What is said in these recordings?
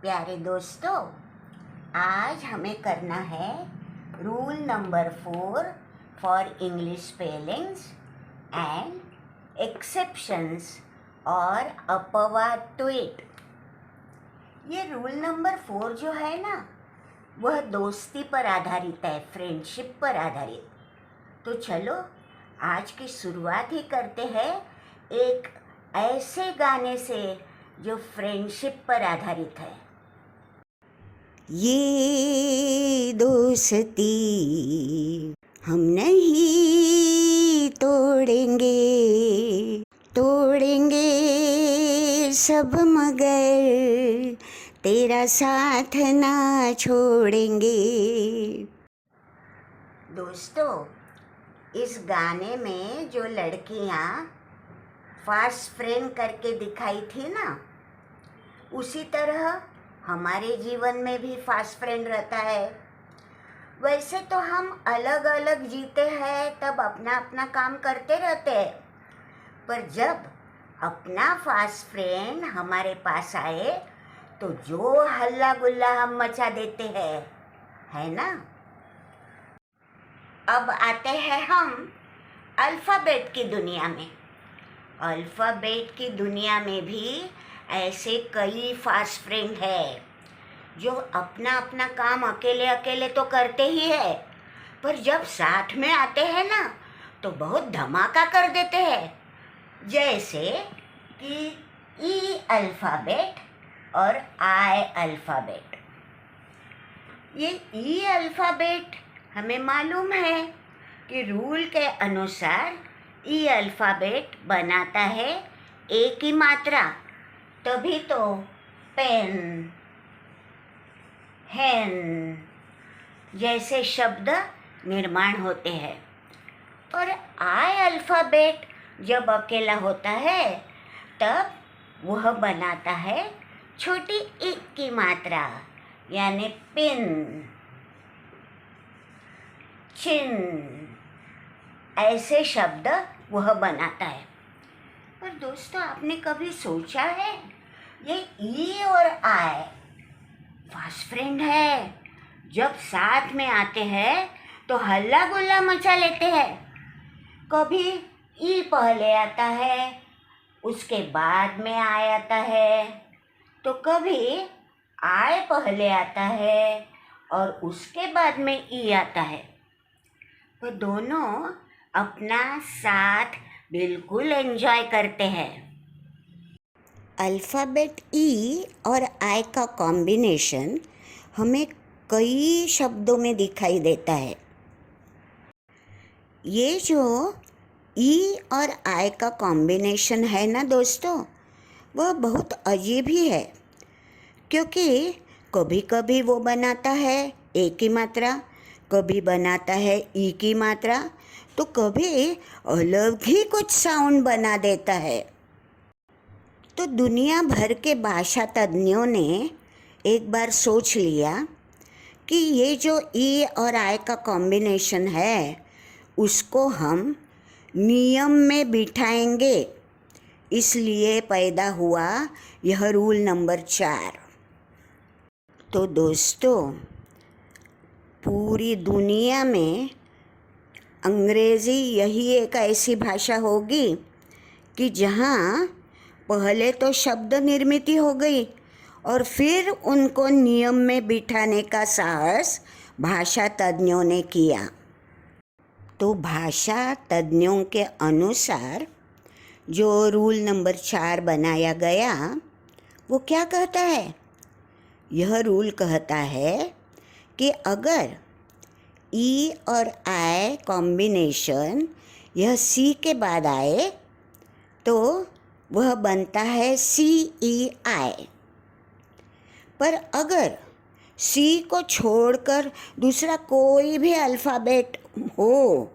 प्यारे दोस्तों, आज हमें करना है rule number 4 for English spellings and exceptions और अपवाद टू इट। ये रूल नंबर 4 जो है ना, वह दोस्ती पर आधारित है, फ्रेंडशिप पर आधारित। तो चलो आज की शुरुआत ही करते हैं एक ऐसे गाने से जो फ्रेंडशिप पर आधारित है। ये दोस्ती हम नहीं तोड़ेंगे, तोड़ेंगे सब मगर तेरा साथ ना छोड़ेंगे। दोस्तों, इस गाने में जो लड़कियां फास्ट फ्रेंड करके दिखाई थी ना, उसी तरह हमारे जीवन में भी फास्ट फ्रेंड रहता है। वैसे तो हम अलग अलग जीते हैं, तब अपना अपना काम करते रहते हैं, पर जब अपना फास्ट फ्रेंड हमारे पास आए तो जो हल्ला गुल्ला हम मचा देते हैं, है ना। अब आते हैं हम अल्फ़ाबेट की दुनिया में। अल्फ़ाबेट की दुनिया में भी ऐसे कई फास्ट फ्रेंड है जो अपना अपना काम अकेले अकेले तो करते ही है, पर जब साथ में आते हैं ना तो बहुत धमाका कर देते हैं। जैसे कि ई अल्फ़ाबेट और आई अल्फ़ाबेट। ये ई अल्फ़ाबेट हमें मालूम है कि रूल के अनुसार ई अल्फ़ाबेट बनाता है ए की मात्रा, तभी तो पेन, हेन जैसे शब्द निर्माण होते हैं। और आई अल्फ़ाबेट जब अकेला होता है तब वह बनाता है छोटी ई की मात्रा, यानी पिन, चिन, ऐसे शब्द वह बनाता है। पर दोस्तों, आपने कभी सोचा है ये ई और आई फास्ट फ्रेंड है, जब साथ में आते हैं तो हल्ला गुल्ला मचा लेते हैं। कभी ई पहले आता है, उसके बाद में आई आता है, तो कभी आई पहले आता है और उसके बाद में ई आता है। तो दोनों अपना साथ बिल्कुल एंजॉय करते हैं। अल्फ़ाबेट ई और आई का कॉम्बिनेशन हमें कई शब्दों में दिखाई देता है। ये जो ई और आई का कॉम्बिनेशन है ना दोस्तों, वह बहुत अजीब ही है, क्योंकि कभी कभी वो बनाता है ए की मात्रा, कभी बनाता है ई की मात्रा, तो कभी अलग ही कुछ साउंड बना देता है। तो दुनिया भर के भाषा तज्ञों ने एक बार सोच लिया कि ये जो ई और आई का कॉम्बिनेशन है, उसको हम नियम में बिठाएंगे। इसलिए पैदा हुआ यह रूल नंबर 4। तो दोस्तों, पूरी दुनिया में अंग्रेज़ी यही एक ऐसी भाषा होगी कि जहाँ पहले तो शब्द निर्मित हो गई और फिर उनको नियम में बिठाने का साहस भाषा तज्ञों ने किया। तो भाषा तज्ञों के अनुसार जो रूल नंबर 4 बनाया गया, वो क्या कहता है? यह रूल कहता है कि अगर ई और आई कॉम्बिनेशन यह सी के बाद आए तो वह बनता है सी ई आई। पर अगर सी को छोड़कर दूसरा कोई भी अल्फ़ाबेट हो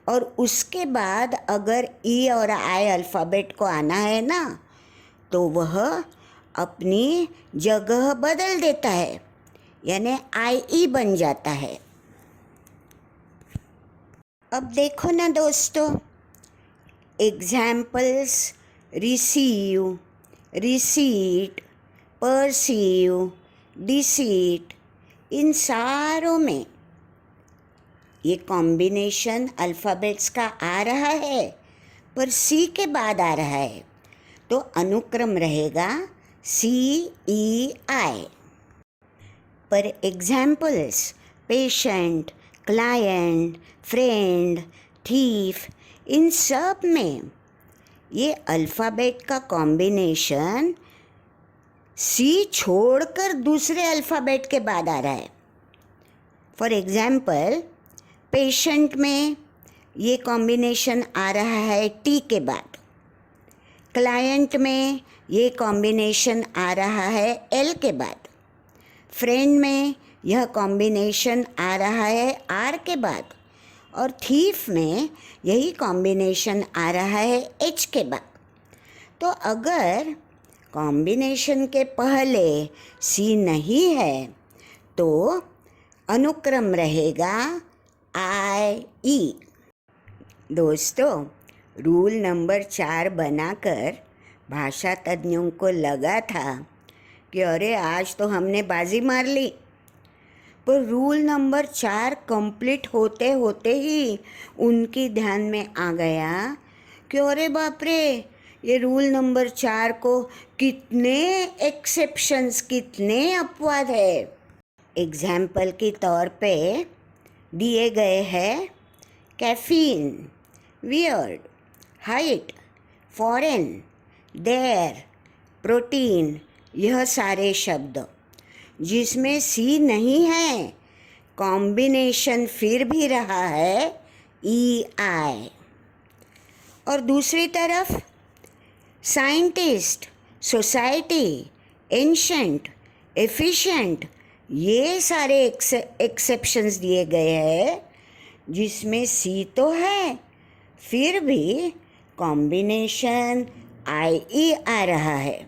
और उसके बाद अगर ई और आई अल्फ़ाबेट को आना है ना, तो वह अपनी जगह बदल देता है, यानी आई ई बन जाता है। अब देखो ना दोस्तों, examples receive, receipt, perceive, deceit, इन सारों में ये कॉम्बिनेशन अल्फ़ाबेट्स का आ रहा है, पर सी के बाद आ रहा है, तो अनुक्रम रहेगा CEI। पर examples patient, client, friend, thief, इन सब में ये अल्फ़ाबेट का कॉम्बिनेशन सी छोड़कर दूसरे अल्फ़ाबेट के बाद आ रहा है। फॉर एग्ज़ाम्पल पेशेंट में ये कॉम्बिनेशन आ रहा है टी के बाद, क्लाइंट में ये कॉम्बिनेशन आ रहा है एल के बाद, फ्रेंड में यह कॉम्बिनेशन आ रहा है आर के बाद, और थीफ में यही कॉम्बिनेशन आ रहा है एच के बाद। तो अगर कॉम्बिनेशन के पहले सी नहीं है तो अनुक्रम रहेगा IE। दोस्तों, रूल नंबर 4 बनाकर भाषा तज्ञों को लगा था कि अरे आज तो हमने बाजी मार ली, पर रूल नंबर 4 कंप्लीट होते होते ही उनकी ध्यान में आ गया कि अरे बाप रे, ये रूल नंबर 4 को कितने एक्सेप्शंस, कितने अपवाद है। एग्जाम्पल के तौर पे दिए गए हैं caffeine, weird, height, foreign, there, protein, यह सारे शब्द जिसमें सी नहीं है, कॉम्बिनेशन फिर भी रहा है EI। और दूसरी तरफ साइंटिस्ट, सोसाइटी, एंशंट, एफिशिएंट, ये सारे एक्सेप्शंस दिए गए हैं जिसमें सी तो है, फिर भी कॉम्बिनेशन IE आ रहा है।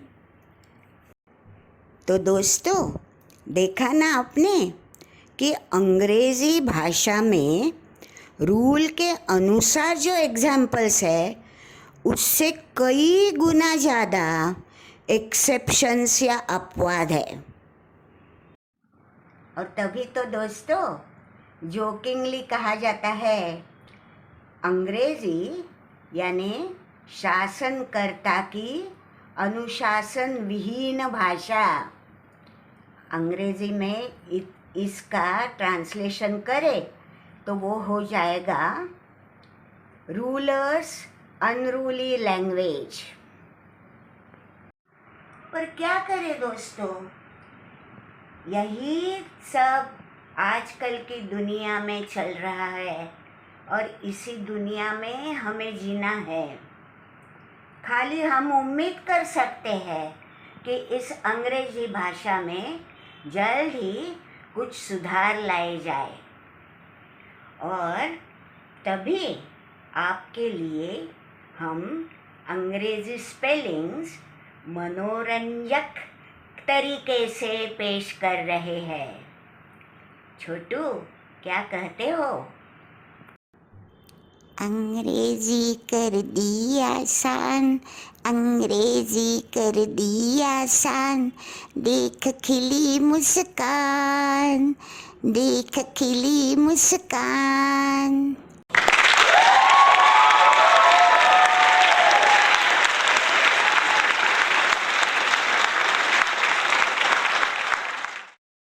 तो दोस्तों, देखा ना आपने कि अंग्रेज़ी भाषा में रूल के अनुसार जो एग्जाम्पल्स है उससे कई गुना ज़्यादा एक्सेप्शंस या अपवाद है। और तभी तो दोस्तों जोकिंगली कहा जाता है अंग्रेज़ी यानी शासनकर्ता की अनुशासन विहीन भाषा। अंग्रेज़ी में इसका ट्रांसलेशन करें तो वो हो जाएगा रूलर्स अनरूली लैंग्वेज। पर क्या करें दोस्तों, यही सब आजकल की दुनिया में चल रहा है और इसी दुनिया में हमें जीना है। खाली हम उम्मीद कर सकते हैं कि इस अंग्रेजी भाषा में जल्द ही कुछ सुधार लाए जाए, और तभी आपके लिए हम अंग्रेजी स्पेलिंग्स मनोरंजक तरीके से पेश कर रहे हैं। छोटू, क्या कहते हो? अंग्रेजी कर दी आसान, अंग्रेजी कर दी आसान, देख खिली मुस्कान, देख खिली मुस्कान।